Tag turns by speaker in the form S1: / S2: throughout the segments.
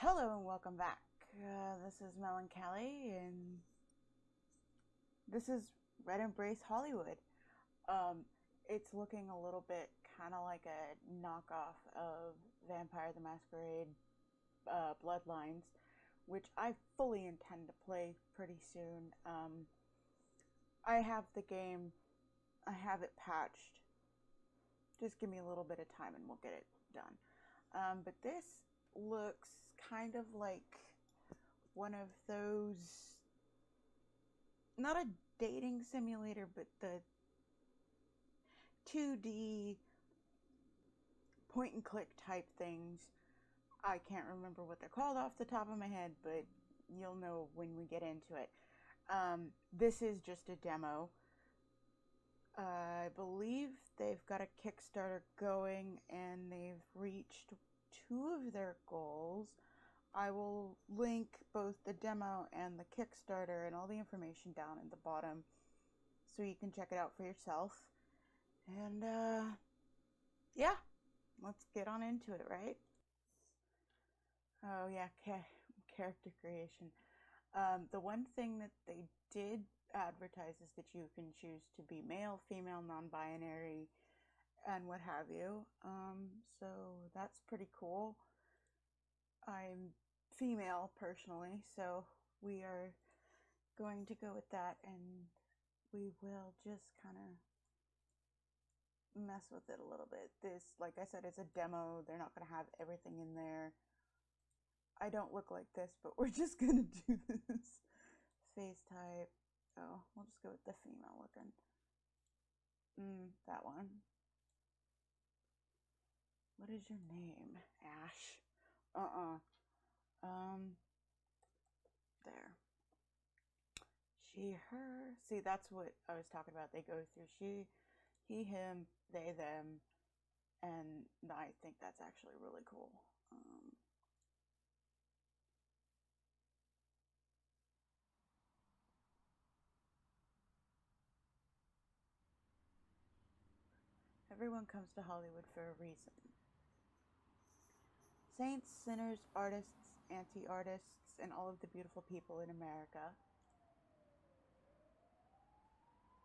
S1: Hello and welcome back. This is Melancholy, and this is Red Embrace Hollywood. It's looking a little bit kind of like a knockoff of Vampire the Masquerade Bloodlines, which I fully intend to play pretty soon. I have the game, I have it patched. Just give me a little bit of time and we'll get it done. But this looks kind of like one of those, not a dating simulator, but the 2D point and click type things. I can't remember what they're called off the top of my head, but you'll know when we get into it. This is just a demo. I believe they've got a Kickstarter going and they've reached 2 of their goals. I will link both the demo and the Kickstarter and all the information down in the bottom so you can check it out for yourself. And yeah, let's get on into it, right? Oh yeah, character creation. The one thing that they did advertise is that you can choose to be male, female, non-binary, and what have you. So that's pretty cool. I'm female personally, so we are going to go with that, and we will just kind of mess with it a little bit. This, like I said, is a demo. They're not going to have everything in there. I don't look like this, but we're just going to do this. Face type. Oh, we'll just go with the female looking. That one. What is your name? Ash. There. She, her. See, that's what I was talking about. They go through she, he, him, they, them, and I think that's actually really cool. Everyone comes to Hollywood for a reason. Saints, sinners, artists, anti-artists, and all of the beautiful people in America.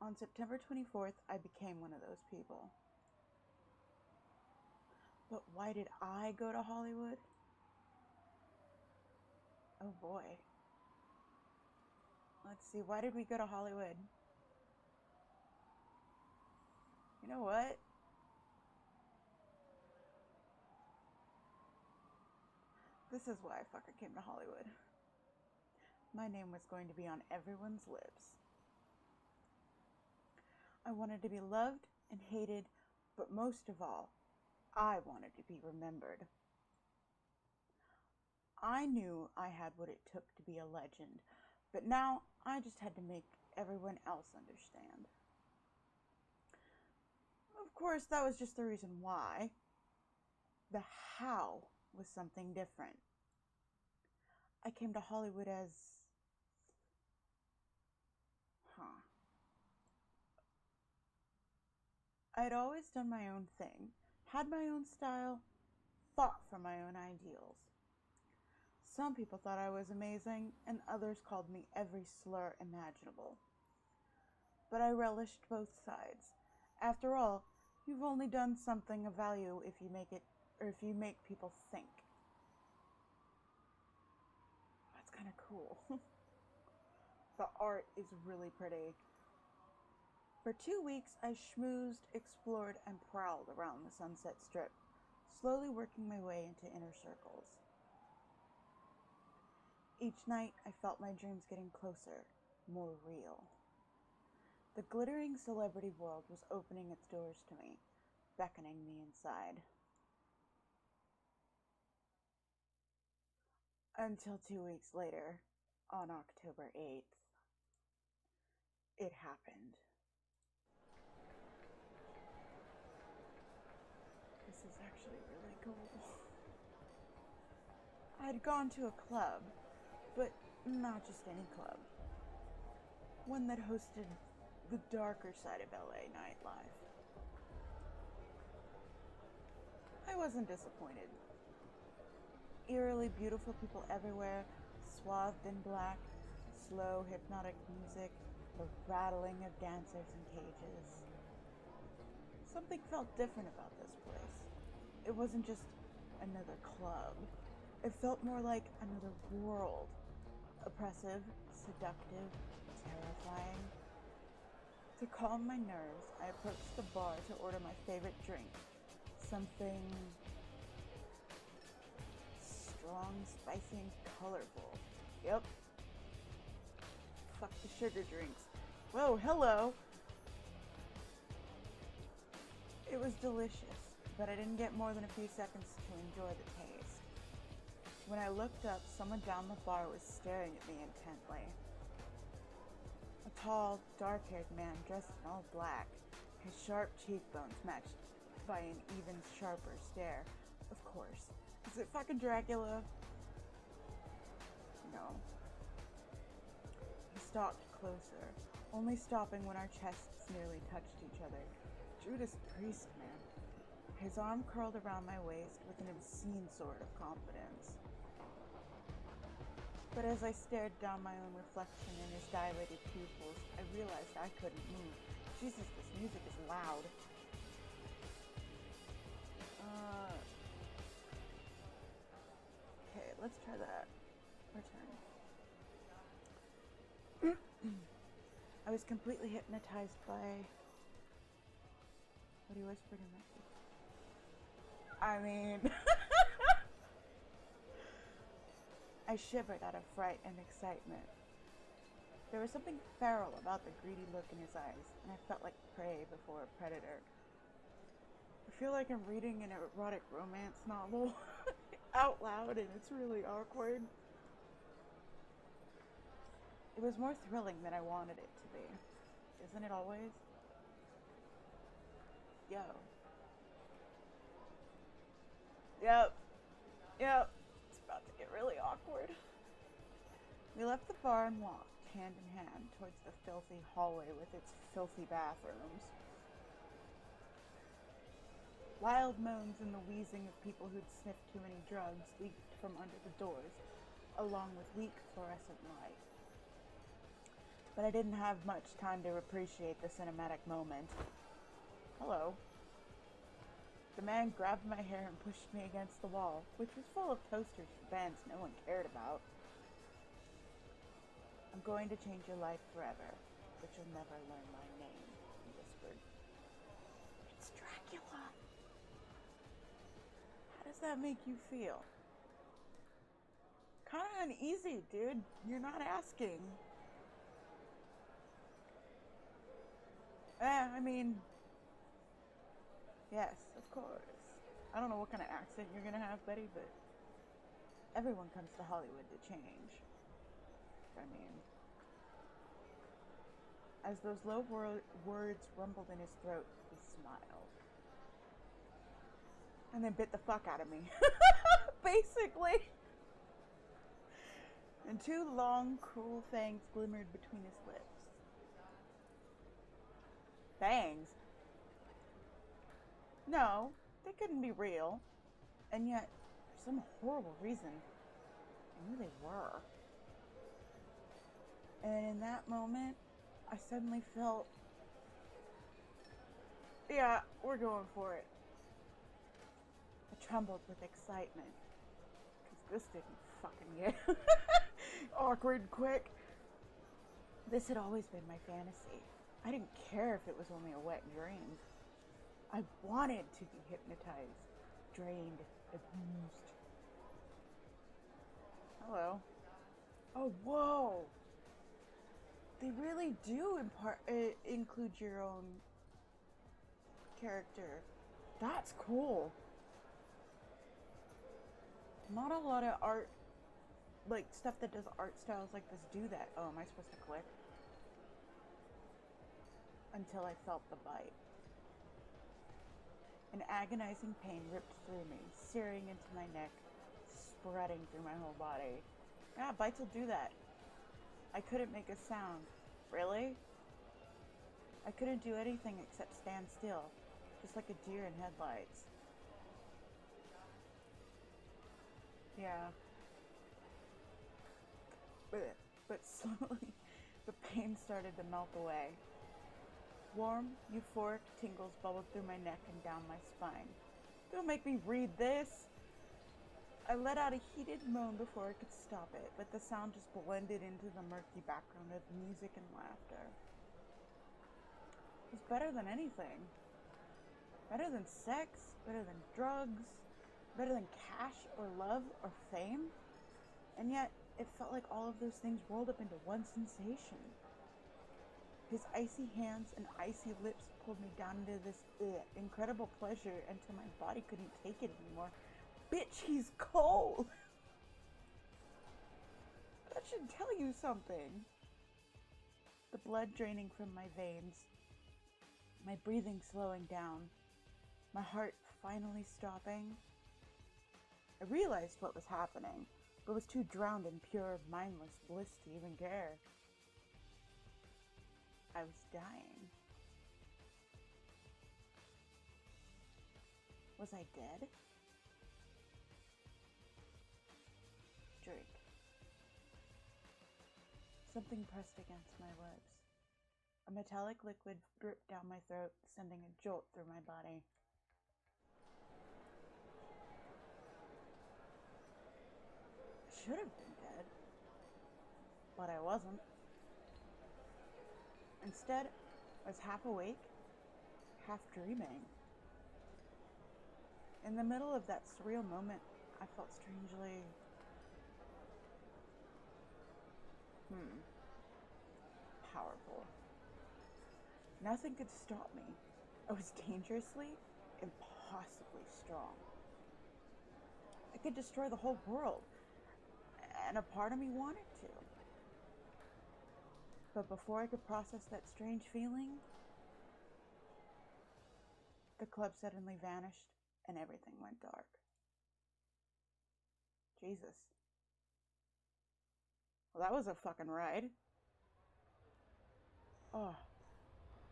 S1: On September 24th, I became one of those people. But why did I go to Hollywood? Oh boy. Let's see, why did we go to Hollywood? You know what? This is why I fucking came to Hollywood. My name was going to be on everyone's lips. I wanted to be loved and hated, but most of all, I wanted to be remembered. I knew I had what it took to be a legend, but now I just had to make everyone else understand. Of course, that was just the reason why. The how was something different. I came to Hollywood as... I'd always done my own thing, had my own style, fought for my own ideals. Some people thought I was amazing, and others called me every slur imaginable. But I relished both sides. After all, you've only done something of value if you make people think. That's kind of cool. The art is really pretty. For 2 weeks, I schmoozed, explored, and prowled around the Sunset Strip, slowly working my way into inner circles. Each night, I felt my dreams getting closer, more real. The glittering celebrity world was opening its doors to me, beckoning me inside. Until 2 weeks later, on October 8th, it happened. This is actually really cool. I'd gone to a club, but not just any club. One that hosted the darker side of LA nightlife. I wasn't disappointed. Eerily beautiful people everywhere, swathed in black, slow, hypnotic music, the rattling of dancers in cages. Something felt different about this place. It wasn't just another club. It felt more like another world. Oppressive, seductive, terrifying. To calm my nerves, I approached the bar to order my favorite drink. Something strong, spicy, and colorful. Yep. Fuck the sugar drinks. Whoa, hello! It was delicious, but I didn't get more than a few seconds to enjoy the taste. When I looked up, someone down the bar was staring at me intently. A tall, dark-haired man dressed in all black, his sharp cheekbones matched by an even sharper stare. Of course. Is it fucking Dracula? No. He stalked closer, only stopping when our chests nearly touched each other. Judas Priest, man. His arm curled around my waist with an obscene sort of confidence. But as I stared down my own reflection in his dilated pupils, I realized I couldn't move. Jesus, this music is loud. Okay, let's try that. Return. I was completely hypnotized by what he whispered in my ear. I mean, I shivered out of fright and excitement. There was something feral about the greedy look in his eyes, and I felt like prey before a predator. I feel like I'm reading an erotic romance novel out loud, and it's really awkward. It was more thrilling than I wanted it to be. Isn't it always? Yo. Yep. It's about to get really awkward. We left the bar and walked, hand in hand, towards the filthy hallway with its filthy bathrooms. Wild moans and the wheezing of people who'd sniffed too many drugs leaked from under the doors, along with weak fluorescent light. But I didn't have much time to appreciate the cinematic moment. Hello. The man grabbed my hair and pushed me against the wall, which was full of posters for bands no one cared about. I'm going to change your life forever, but you'll never learn my name, he whispered. It's Dracula. How does that make you feel? Kind of uneasy, dude. You're not asking. I mean, yes, of course. I don't know what kind of accent you're gonna have, Betty, but everyone comes to Hollywood to change. I mean, as those low words rumbled in his throat, he smiled. And then bit the fuck out of me. Basically. And two long, cruel fangs glimmered between his lips. Fangs? No, they couldn't be real. And yet, for some horrible reason, I knew they were. And in that moment, I suddenly felt, yeah, we're going for it. I trembled with excitement, because this didn't fucking get awkward quick. This had always been my fantasy. I didn't care if it was only a wet dream. I wanted to be hypnotized, drained, abused. Hello. Oh, whoa. They really do include your own character. That's cool. Not a lot of art, like stuff that does art styles like this do that. Oh, am I supposed to click? Until I felt the bite. An agonizing pain ripped through me, searing into my neck, spreading through my whole body. Yeah, bites will do that. I couldn't make a sound. Really? I couldn't do anything except stand still, just like a deer in headlights. Yeah. But slowly, the pain started to melt away. Warm, euphoric tingles bubbled through my neck and down my spine. Don't make me read this! I let out a heated moan before I could stop it, but the sound just blended into the murky background of music and laughter. It was better than anything. Better than sex, better than drugs, better than cash or love or fame. And yet, it felt like all of those things rolled up into one sensation. His icy hands and icy lips pulled me down into this incredible pleasure until my body couldn't take it anymore. Bitch, he's cold! That should tell you something. The blood draining from my veins, my breathing slowing down, my heart finally stopping. I realized what was happening, but was too drowned in pure, mindless bliss to even care. I was dying. Was I dead? Drink. Something pressed against my lips. A metallic liquid dripped down my throat, sending a jolt through my body. I should have been dead, but I wasn't. Instead, I was half awake, half dreaming. In the middle of that surreal moment, I felt strangely... powerful. Nothing could stop me. I was dangerously, impossibly strong. I could destroy the whole world, and a part of me wanted to. But before I could process that strange feeling, the club suddenly vanished and everything went dark. Jesus. Well, that was a fucking ride. Oh,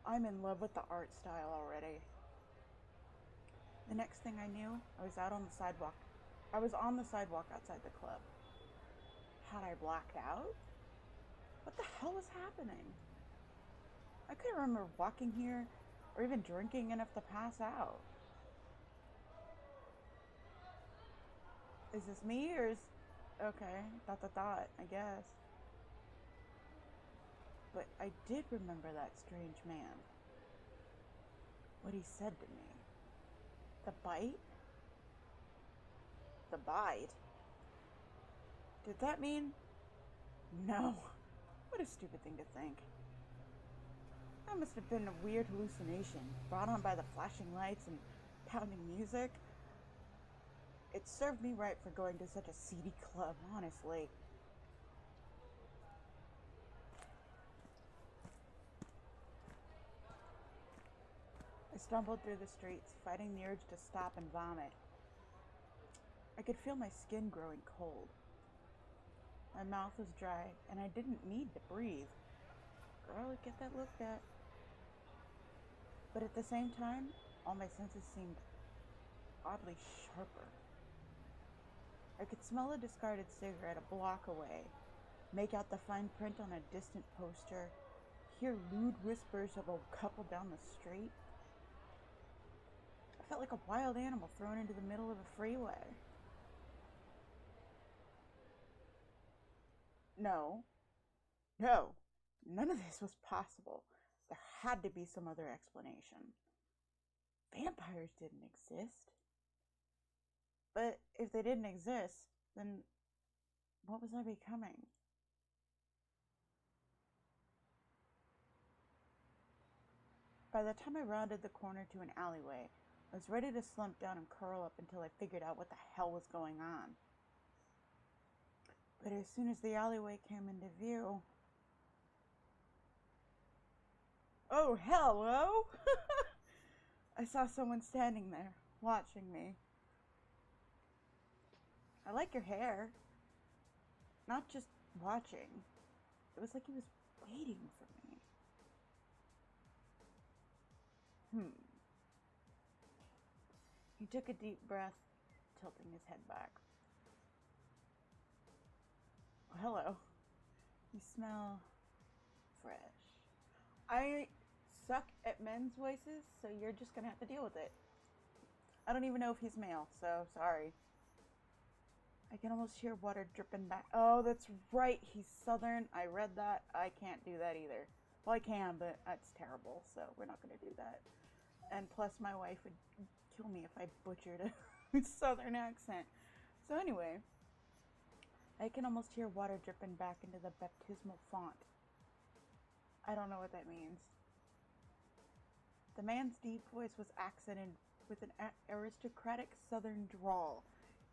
S1: I'm in love with the art style already. The next thing I knew, I was out on the sidewalk. I was on the sidewalk outside the club. Had I blacked out? What the hell was happening? I couldn't remember walking here or even drinking enough to pass out. Is this me or is... Okay, I guess. But I did remember that strange man. What he said to me. The bite? The bite? Did that mean... No. What a stupid thing to think. That must have been a weird hallucination, brought on by the flashing lights and pounding music. It served me right for going to such a seedy club, honestly. I stumbled through the streets, fighting the urge to stop and vomit. I could feel my skin growing cold. My mouth was dry, and I didn't need to breathe. Girl, get that looked at. But at the same time, all my senses seemed oddly sharper. I could smell a discarded cigarette a block away, make out the fine print on a distant poster, hear lewd whispers of a couple down the street. I felt like a wild animal thrown into the middle of a freeway. No, none of this was possible. There had to be some other explanation. Vampires didn't exist. But if they didn't exist, then what was I becoming? By the time I rounded the corner to an alleyway, I was ready to slump down and curl up until I figured out what the hell was going on. But as soon as the alleyway came into view... Oh, hello! I saw someone standing there, watching me. I like your hair. Not just watching. It was like he was waiting for me. He took a deep breath, tilting his head back. Hello. You smell fresh. I suck at men's voices, so you're just gonna have to deal with it. I don't even know if he's male, so sorry. I can almost hear water dripping back. Oh, that's right. He's southern. I read that. I can't do that either. Well, I can, but that's terrible, so we're not going to do that. And plus, my wife would kill me if I butchered a southern accent. So anyway, I can almost hear water dripping back into the baptismal font. I don't know what that means. The man's deep voice was accented with an aristocratic southern drawl,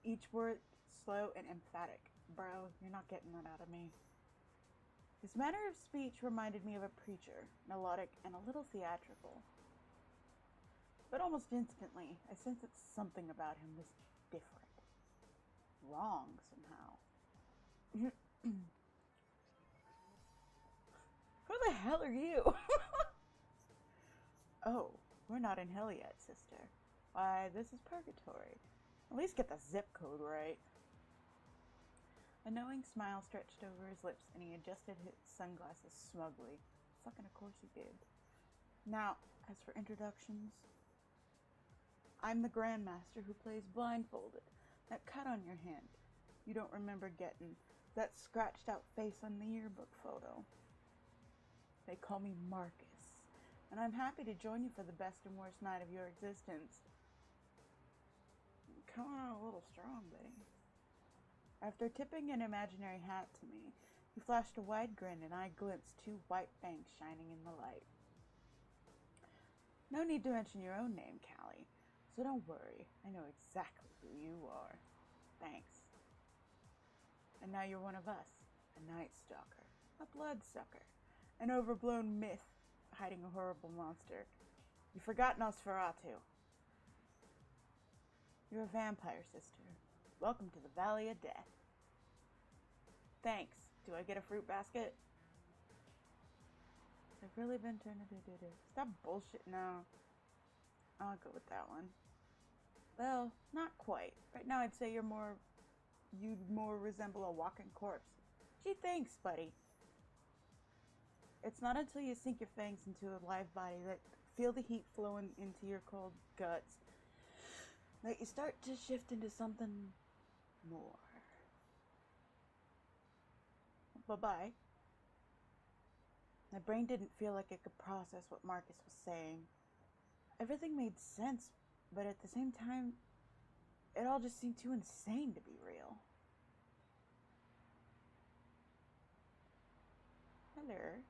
S1: each word slow and emphatic. Bro, you're not getting that out of me. His manner of speech reminded me of a preacher, melodic and a little theatrical. But almost instantly, I sensed that something about him was different. Wrong, somehow. Who the hell are you? Oh, we're not in hell yet, sister. Why, this is purgatory. At least get the zip code right. A knowing smile stretched over his lips, and he adjusted his sunglasses smugly. Fucking of course he did. Now, as for introductions, I'm the Grandmaster who plays blindfolded. That cut on your hand, you don't remember getting. That scratched out face on the yearbook photo. They call me Marcus, and I'm happy to join you for the best and worst night of your existence. Come on a little strong, Betty. After tipping an imaginary hat to me, he flashed a wide grin, and I glimpsed two white fangs shining in the light. No need to mention your own name, Callie, so don't worry. I know exactly who you are. Thanks. And now you're one of us, a night stalker, a bloodsucker, an overblown myth hiding a horrible monster. You've forgotten Nosferatu. You're a vampire, sister. Welcome to the Valley of Death. Thanks. Do I get a fruit basket? Has it really been turned into Stop bullshit. No. I'll go with that one. Well, not quite. Right now I'd say you'd more resemble a walking corpse. Gee, thanks, buddy. It's not until you sink your fangs into a live body that feel the heat flowing into your cold guts that you start to shift into something more. Bye-bye. My brain didn't feel like it could process what Marcus was saying. Everything made sense, but at the same time, it all just seemed too insane to be real. Hello.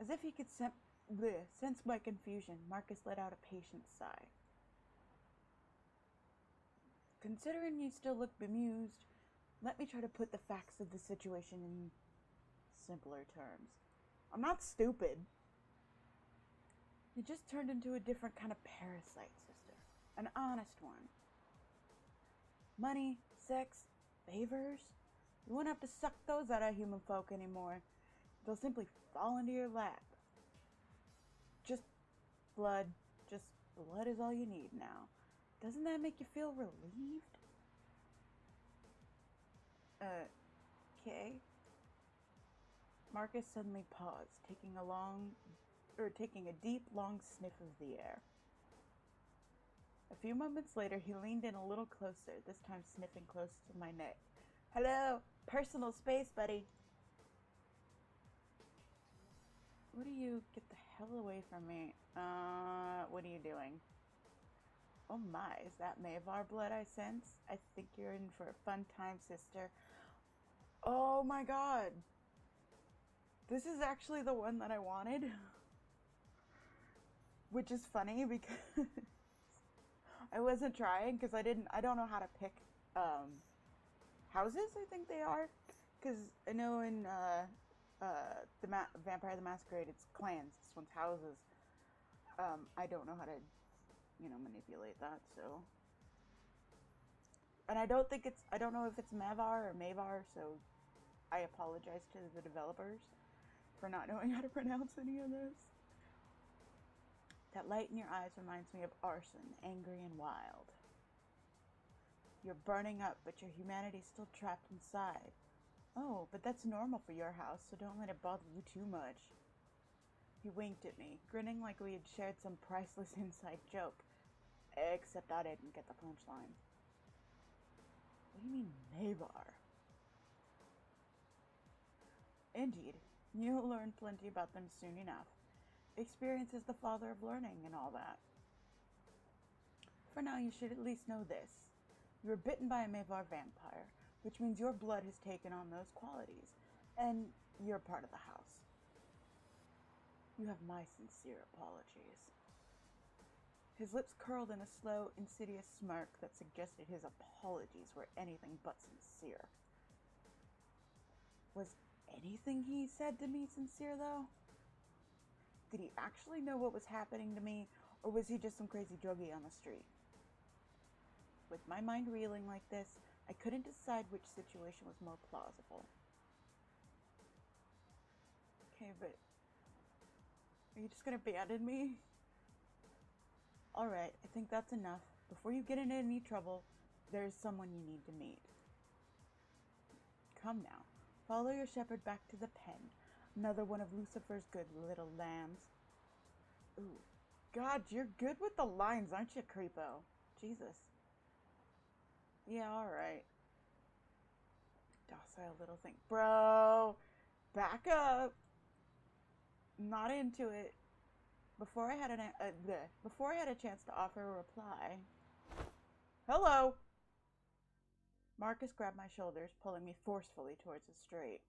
S1: As if he could sense my confusion, Marcus let out a patient sigh. Considering you still look bemused, let me try to put the facts of the situation in simpler terms. I'm not stupid. You just turned into a different kind of parasite, sister. An honest one. Money, sex, favors. You won't have to suck those out of human folk anymore. They'll simply fall into your lap. Just blood. Just blood is all you need now. Doesn't that make you feel relieved? Okay. Marcus suddenly paused, taking a deep, long sniff of the air. A few moments later, he leaned in a little closer, this time sniffing close to my neck. Hello, personal space, buddy. What do you get the hell away from me? What are you doing? Oh my, is that Mavar blood I sense? I think you're in for a fun time, sister. Oh my god. This is actually the one that I wanted. Which is funny because I wasn't trying because I don't know how to pick houses, I think they are. Because I know in Vampire the Masquerade, it's clans. This one's houses. I don't know how to, manipulate that, so. And I don't know if it's Mavar or Mavar, so I apologize to the developers for not knowing how to pronounce any of this. That light in your eyes reminds me of arson, angry and wild. You're burning up, but your humanity's still trapped inside. Oh, but that's normal for your house, so don't let it bother you too much. He winked at me, grinning like we had shared some priceless inside joke. Except I didn't get the punchline. What do you mean, Mavar? Indeed, you'll learn plenty about them soon enough. Experience is the father of learning and all that. For now, you should at least know this. You were bitten by a Mavar vampire, which means your blood has taken on those qualities, and you're part of the house. You have my sincere apologies. His lips curled in a slow, insidious smirk that suggested his apologies were anything but sincere. Was anything he said to me sincere, though? Did he actually know what was happening to me, or was he just some crazy druggie on the street? With my mind reeling like this, I couldn't decide which situation was more plausible. Okay, but are you just gonna abandon me? Alright, I think that's enough. Before you get into any trouble, there's someone you need to meet. Come now, follow your shepherd back to the pen. Another one of Lucifer's good little lambs. Ooh, God, you're good with the lines, aren't you, creepo? Jesus. Yeah, alright. Docile little thing. Bro, back up. Not into it. Before I had a chance to offer a reply. Hello! Marcus grabbed my shoulders, pulling me forcefully towards the street.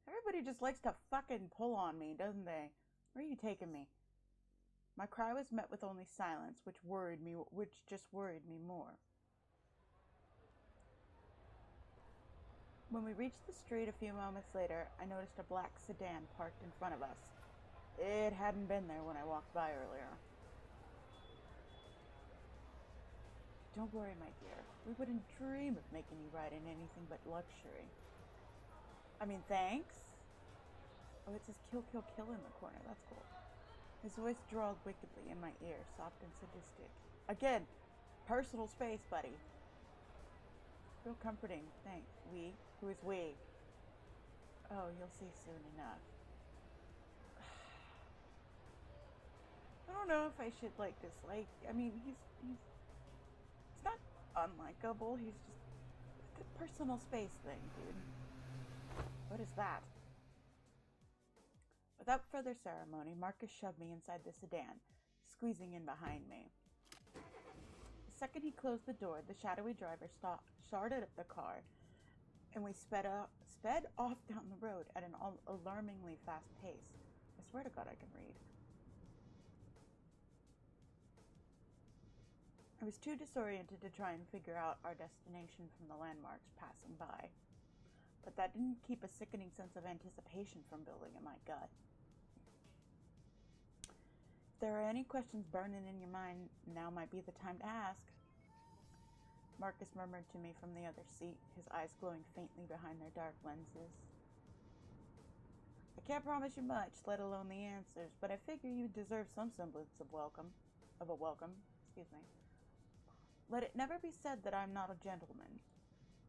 S1: Everybody just likes to fucking pull on me, doesn't they? Where are you taking me? My cry was met with only silence, which just worried me more. When we reached the street a few moments later, I noticed a black sedan parked in front of us. It hadn't been there when I walked by earlier. Don't worry, my dear. We wouldn't dream of making you ride in anything but luxury. I mean, thanks? Oh, it says kill, kill, kill in the corner. That's cool. His voice drawled wickedly in my ear, soft and sadistic. Again, personal space, buddy. Real comforting. Thanks. We? Who is we? Oh, you'll see soon enough. I don't know if I should dislike. I mean, he's not unlikable. He's just the personal space thing, dude. What is that? Without further ceremony, Marcus shoved me inside the sedan, squeezing in behind me. The second he closed the door, the shadowy driver started up the car, and we sped off down the road at an alarmingly fast pace. I swear to God I can read. I was too disoriented to try and figure out our destination from the landmarks passing by, but that didn't keep a sickening sense of anticipation from building in my gut. If there are any questions burning in your mind, now might be the time to ask. Marcus murmured to me from the other seat, his eyes glowing faintly behind their dark lenses. I can't promise you much, let alone the answers, but I figure you deserve some semblance of a welcome. Let it never be said that I'm not a gentleman.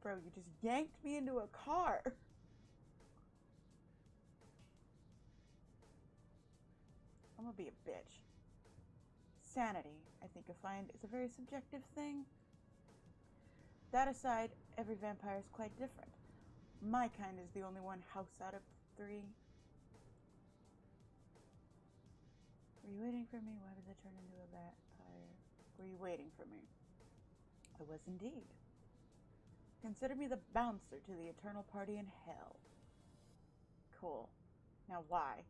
S1: Bro, you just yanked me into a car. I'm gonna be a bitch. Sanity, I think you'll find, is a very subjective thing. That aside, every vampire is quite different. My kind is the only one house out of 3. Were you waiting for me? Why did I turn into a vampire? Were you waiting for me? I was indeed. Consider me the bouncer to the eternal party in hell. Cool. Now why?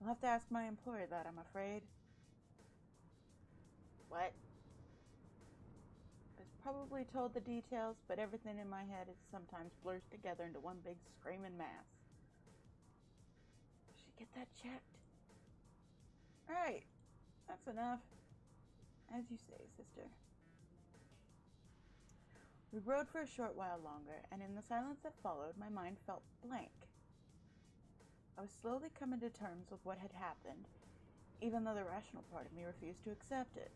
S1: I'll have to ask my employer that, I'm afraid. What? I was probably told the details, but everything in my head sometimes blurs together into one big screaming mass. Should get that checked. Alright. That's enough. As you say, sister. We rode for a short while longer, and in the silence that followed, my mind felt blank. I was slowly coming to terms with what had happened, even though the rational part of me refused to accept it.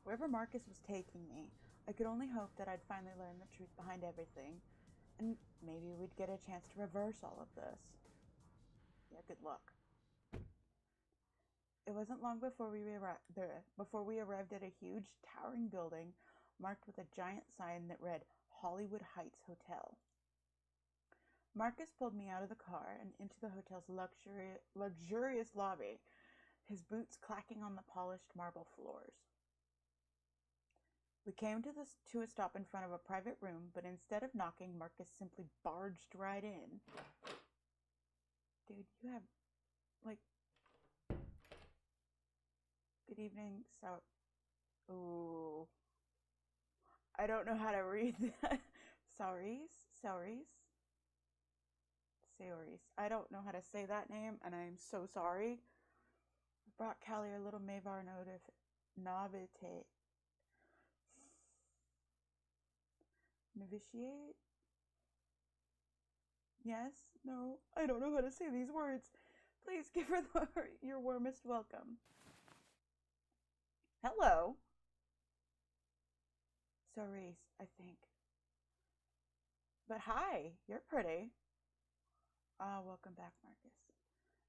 S1: Wherever Marcus was taking me, I could only hope that I'd finally learn the truth behind everything, and maybe we'd get a chance to reverse all of this. Yeah, good luck. It wasn't long before we arrived at a huge, towering building marked with a giant sign that read Hollywood Heights Hotel. Marcus pulled me out of the car and into the hotel's luxurious lobby, his boots clacking on the polished marble floors. We came to a stop in front of a private room, but instead of knocking, Marcus simply barged right in. Dude, you have, like... Good evening, Ooh. I don't know how to read that. Saoirse? I don't know how to say that name, and I am so sorry. I brought Callie a little Mavar Novitiate. Novitiate? Yes? No? I don't know how to say these words. Please give her your warmest welcome. Hello. Saoirse, I think. But hi, you're pretty. Welcome back, Marcus.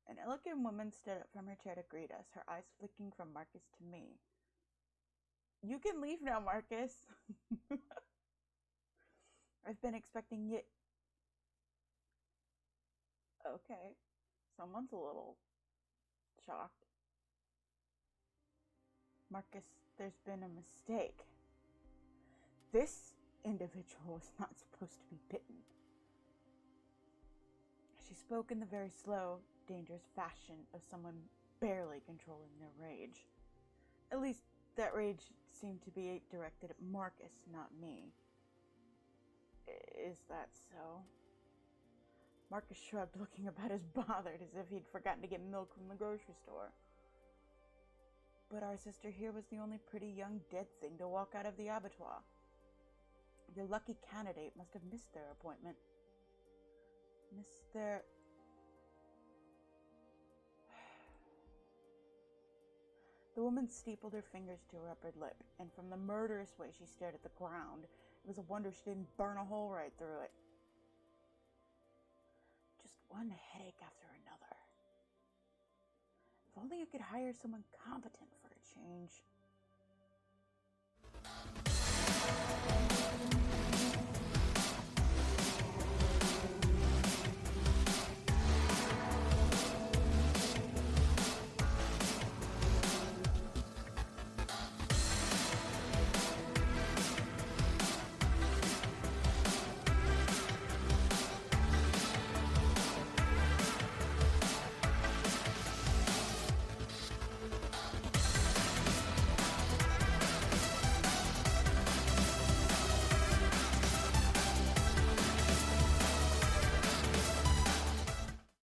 S1: An elegant woman stood up from her chair to greet us, her eyes flicking from Marcus to me. You can leave now, Marcus. I've been expecting you. Okay. Someone's a little shocked. Marcus, there's been a mistake. This individual was not supposed to be bitten. She spoke in the very slow, dangerous fashion of someone barely controlling their rage. At least, that rage seemed to be directed at Marcus, not me. Is that so? Marcus shrugged, looking about as bothered as if he'd forgotten to get milk from the grocery store. But our sister here was the only pretty young dead thing to walk out of the abattoir. Your lucky candidate must have missed their appointment. The woman steepled her fingers to her upper lip, and from the murderous way she stared at the ground, it was a wonder she didn't burn a hole right through it. Just one headache after another. If only I could hire someone competent for a change.